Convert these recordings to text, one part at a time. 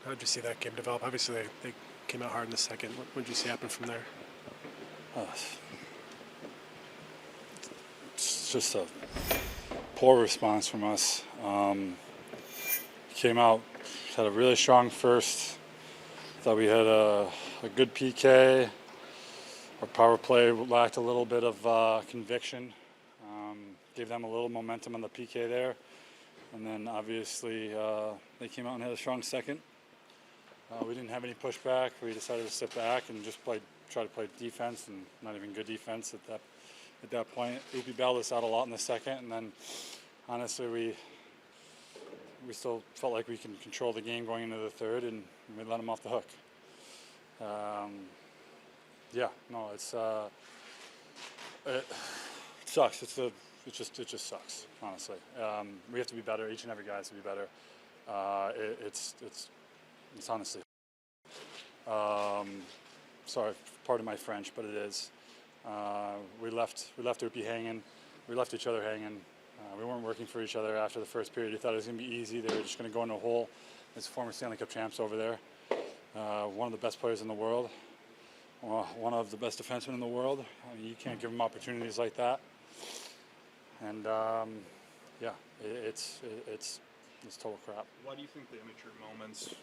How did you see that game develop? Obviously, they came out hard in the second. What did you see happen from there? Uh, it's just a poor response from us. Came out, had a really strong first. Thought we had a good PK. Our power play lacked a little bit of conviction. Gave them a little momentum on the PK there. And then obviously they came out and had a strong second. We didn't have any pushback. We decided to sit back and just try to play defense, and not even good defense at that point. UP bailed us out a lot in the second, and then honestly we still felt like we can control the game going into the third, and we let them off the hook. It sucks. It just sucks, honestly. We have to be better. Each and every guy has to be better. It's honestly. Sorry, pardon my French, but it is. We left UP hanging. We left each other hanging. We weren't working for each other after the first period. We thought it was going to be easy. They were just going to go in a hole. There's former Stanley Cup champs over there. One of the best players in the world. One of the best defensemen in the world. I mean, you can't give them opportunities like that. And it's total crap. Why do you think the immature moments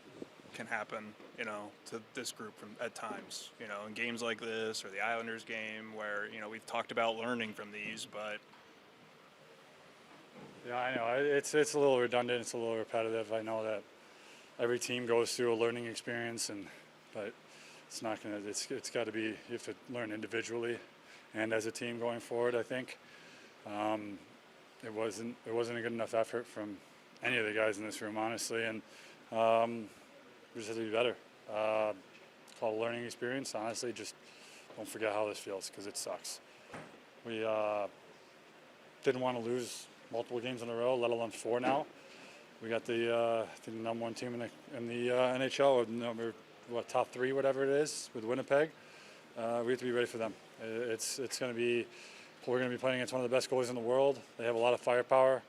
can happen, to this group at times, in games like this or the Islanders game where, we've talked about learning from these, but. Yeah, I know. It's a little redundant. It's a little repetitive. I know that every team goes through a learning experience, but it's not going to. It's got to be. You have to learn individually, and as a team going forward. I think it wasn't a good enough effort from any of the guys in this room, honestly, and we just have to be better. It's called a learning experience. Honestly, just don't forget how this feels, because it sucks. We didn't want to lose multiple games in a row, let alone 4 now. We got the number 1 team in the NHL, number top 3, whatever it is, with Winnipeg. We have to be ready for them. It's going to be. We're going to be playing against one of the best goalies in the world. They have a lot of firepower.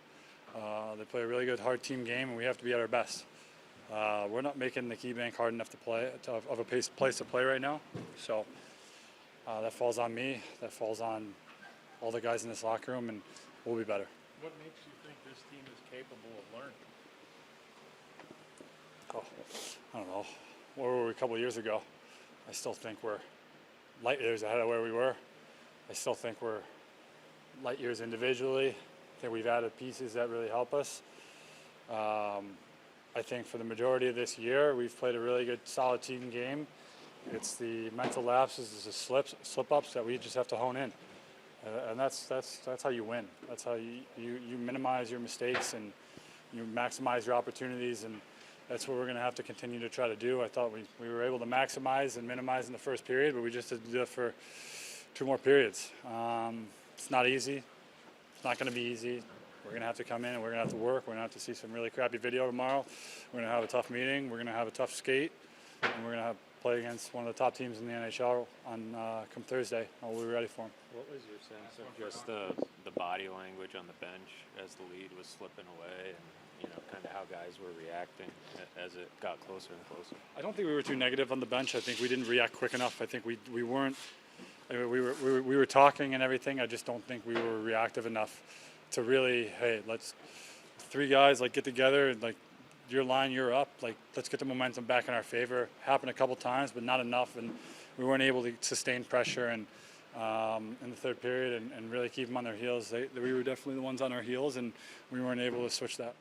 They play a really good, hard team game, and we have to be at our best. We're not making the Key Bank hard enough to play, of a place to play right now. So that falls on me. That falls on all the guys in this locker room, and we'll be better. What makes you think this team is capable of learning? I don't know. Where were we a couple of years ago? I still think we're light years ahead of where we were. I still think we're light years individually. I think we've added pieces that really help us. I think for the majority of this year, we've played a really good, solid team game. It's the mental lapses, the slip-ups that we just have to hone in. And that's how you win. That's how you minimize your mistakes and you maximize your opportunities, and that's what we're going to have to continue to try to do. I thought we were able to maximize and minimize in the first period, but we just had to do it for 2 more periods. It's not easy. It's not going to be easy. We're going to have to come in and we're going to have to work. We're going to have to see some really crappy video tomorrow. We're going to have a tough meeting. We're going to have a tough skate, and we're going to play against one of the top teams in the NHL on come Thursday. We'll be ready for them. What was your sense of just the body language on the bench as the lead was slipping away, and kind of how guys were reacting as it got closer and closer? I don't think we were too negative on the bench. I think we didn't react quick enough. I think we weren't. I mean, we were talking and everything. I just don't think we were reactive enough to really, hey, let's 3 guys get together and your line, you're up. Let's get the momentum back in our favor. Happened a couple times, but not enough, and we weren't able to sustain pressure and in the third period and really keep them on their heels. We were definitely the ones on our heels, and we weren't able to switch that.